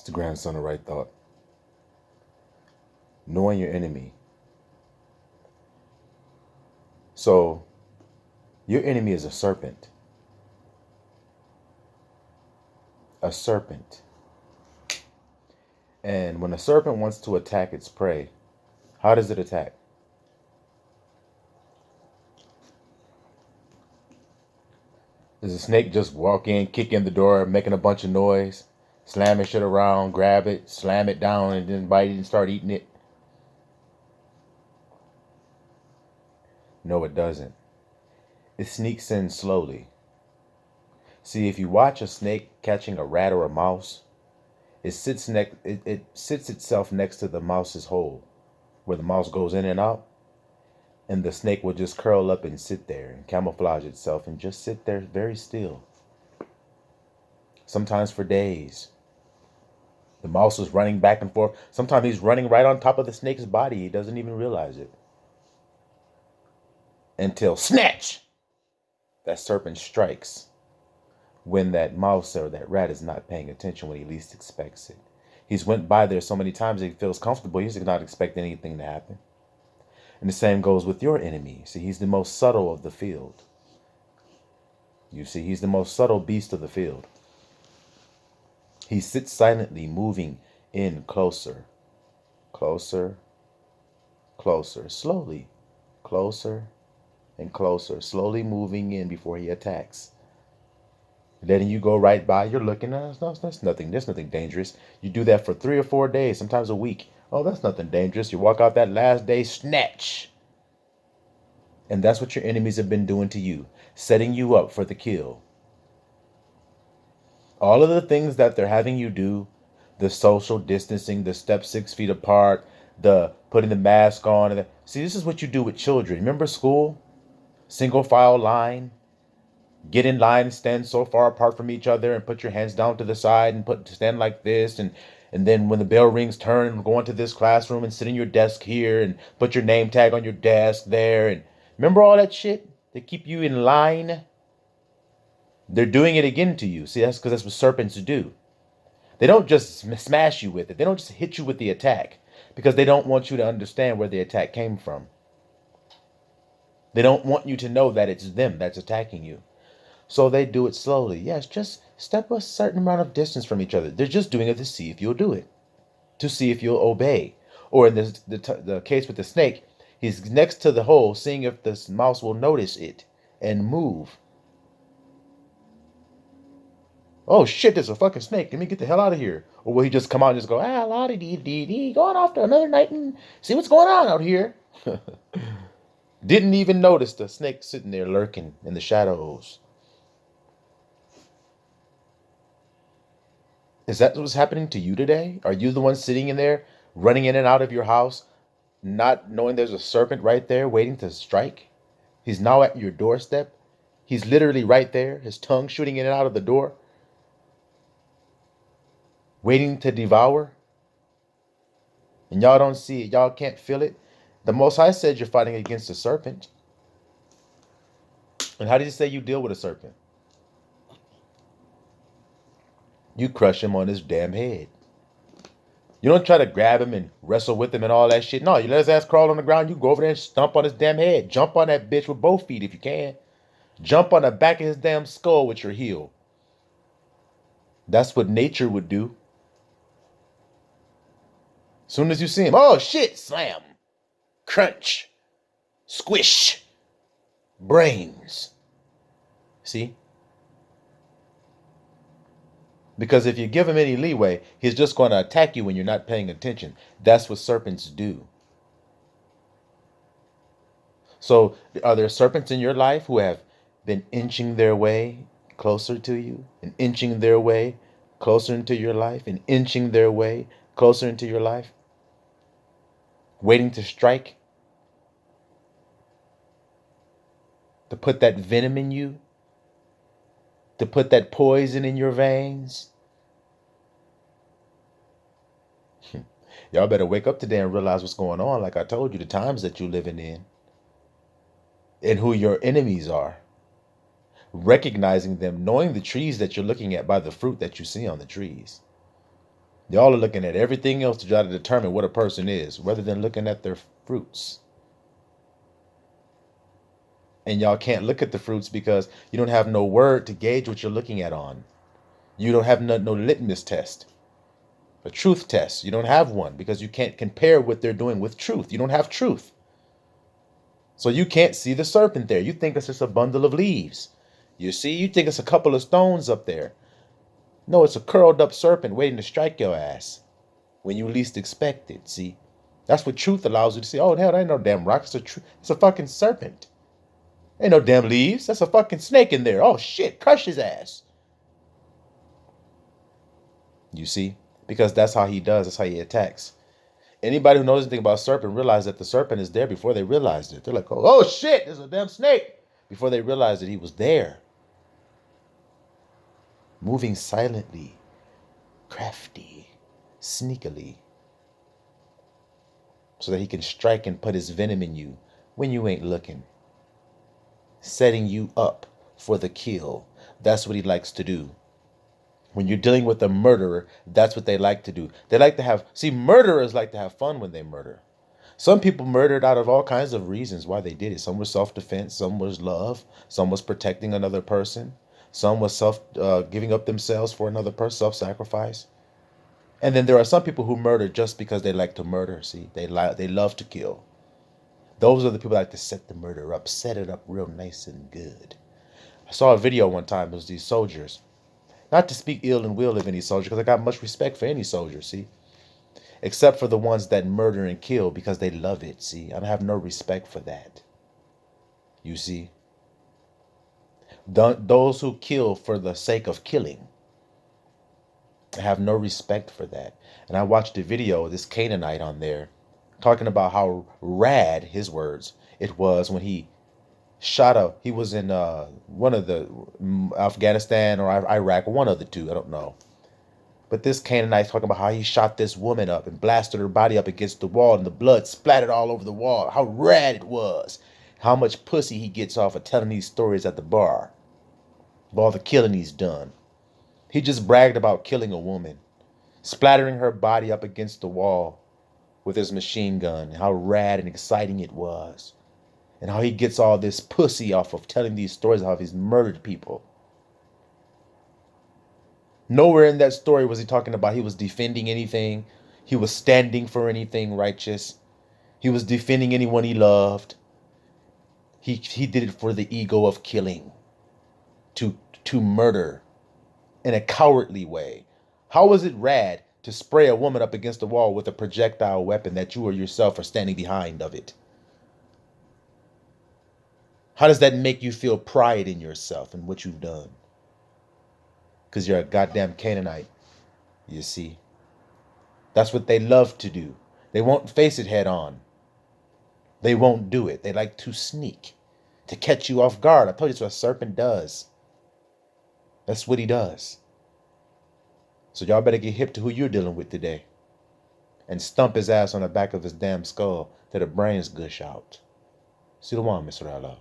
It's the grandson of right thought. Knowing your enemy. So, your enemy is a serpent. A serpent. And when a serpent wants to attack its prey, how does it attack? Does a snake just walk in, kick in the door, making a bunch of noise, slamming shit around, grab it, slam it down, and then bite it and start eating it? No, it doesn't. It sneaks in slowly. See, if you watch a snake catching a rat or a mouse, it sits itself next to the mouse's hole, where the mouse goes in and out, and the snake will just curl up and sit there and camouflage itself and just sit there very still. Sometimes for days. The mouse is running back and forth. Sometimes he's running right on top of the snake's body. He doesn't even realize it. Until snatch! That serpent strikes when that mouse or that rat is not paying attention when he least expects it. He's went by there so many times he feels comfortable. He's not expecting anything to happen. And the same goes with your enemy. See, he's the most subtle of the field. You see, he's the most subtle beast of the field. He sits silently, moving in closer, closer, closer, slowly, closer and closer, slowly moving in before he attacks. Letting you go right by, you're looking, that's nothing, there's nothing dangerous. You do that for 3 or 4 days, sometimes a week. Oh, that's nothing dangerous. You walk out that last day, snatch. And that's what your enemies have been doing to you, setting you up for the kill. All of the things that they're having you do, the social distancing, the step 6 feet apart, the putting the mask on. See, this is what you do with children. Remember school? Single file line. Get in line and stand so far apart from each other and put your hands down to the side and stand like this. And then when the bell rings, turn and go into this classroom and sit in your desk here and put your name tag on your desk there. And remember all that shit? They keep you in line. They're doing it again to you. See, that's because that's what serpents do. They don't just smash you with it. They don't just hit you with the attack because they don't want you to understand where the attack came from. They don't want you to know that it's them that's attacking you. So they do it slowly. Yes, just step a certain amount of distance from each other. They're just doing it to see if you'll do it, to see if you'll obey. Or in the case with the snake, he's next to the hole, seeing if the mouse will notice it and move. Oh shit, there's a fucking snake. Let me get the hell out of here. Or will he just come out and just go, la dee dee dee, going off to another night and see what's going on out here? Didn't even notice the snake sitting there lurking in the shadows. Is that what's happening to you today? Are you the one sitting in there, running in and out of your house, not knowing there's a serpent right there waiting to strike? He's now at your doorstep. He's literally right there, his tongue shooting in and out of the door, waiting to devour. And y'all don't see it. Y'all can't feel it. The Most High said you're fighting against a serpent. And how did he say you deal with a serpent? You crush him on his damn head. You don't try to grab him and wrestle with him and all that shit. No, you let his ass crawl on the ground. You go over there and stomp on his damn head. Jump on that bitch with both feet if you can. Jump on the back of his damn skull with your heel. That's what nature would do. Soon as you see him, oh shit, slam, crunch, squish, brains. See? Because if you give him any leeway, he's just going to attack you when you're not paying attention. That's what serpents do. So, are there serpents in your life who have been inching their way closer to you, and inching their way closer into your life, and inching their way closer into your life, waiting to strike, to put that venom in you, to put that poison in your veins? Y'all better wake up today and realize what's going on. Like I told you, the times that you're living in and who your enemies are. Recognizing them, knowing the trees that you're looking at by the fruit that you see on the trees. Y'all are looking at everything else to try to determine what a person is, rather than looking at their fruits. And y'all can't look at the fruits because you don't have no word to gauge what you're looking at on. You don't have no litmus test, a truth test. You don't have one because you can't compare what they're doing with truth. You don't have truth. So you can't see the serpent there. You think it's just a bundle of leaves. You see, you think it's a couple of stones up there. No, it's a curled up serpent waiting to strike your ass when you least expect it. See, that's what truth allows you to see. Oh, hell, that ain't no damn rock. It's a fucking serpent. Ain't no damn leaves. That's a fucking snake in there. Oh, shit. Crush his ass. You see? Because that's how he does. That's how he attacks. Anybody who knows anything about serpent realizes that the serpent is there before they realized it. They're like, oh shit, there's a damn snake. Before they realized that he was there. Moving silently, crafty, sneakily. So that he can strike and put his venom in you when you ain't looking. Setting you up for the kill. That's what he likes to do. When you're dealing with a murderer, that's what they like to do. They like to have, see, murderers like to have fun when they murder. Some people murdered out of all kinds of reasons why they did it. Some was self-defense, some was love, some was protecting another person, some was giving up themselves for another person, self-sacrifice. And then there are some people who murder just because they like to murder. See, they love to kill. Those are the people that like to set the murder up, set it up real nice and good. I saw a video one time. It was these soldiers. Not to speak ill and will of any soldier, because I got much respect for any soldier, see? Except for the ones that murder and kill because they love it, see? I have no respect for that. You see? Those who kill for the sake of killing, I have no respect for that. And I watched a video of this Canaanite on there talking about how rad, his words, it was when he he was in one of the Afghanistan or Iraq, one of the two, I don't know. But this Canaanite talking about how he shot this woman up and blasted her body up against the wall and the blood splattered all over the wall. How rad it was. How much pussy he gets off of telling these stories at the bar. Of all the killing he's done. He just bragged about killing a woman. Splattering her body up against the wall with his machine gun. How rad and exciting it was. And how he gets all this pussy off of telling these stories of how he's murdered people. Nowhere in that story was he talking about he was defending anything. He was standing for anything righteous. He was defending anyone he loved. He did it for the ego of killing. To murder in a cowardly way. How was it rad to spray a woman up against the wall with a projectile weapon that you or yourself are standing behind of it? How does that make you feel pride in yourself and what you've done? Because you're a goddamn Canaanite, you see. That's what they love to do. They won't face it head on. They won't do it. They like to sneak, to catch you off guard. I told you that's what a serpent does. That's what he does. So y'all better get hip to who you're dealing with today. And stump his ass on the back of his damn skull till the brains gush out. See the one, Mr. Allah.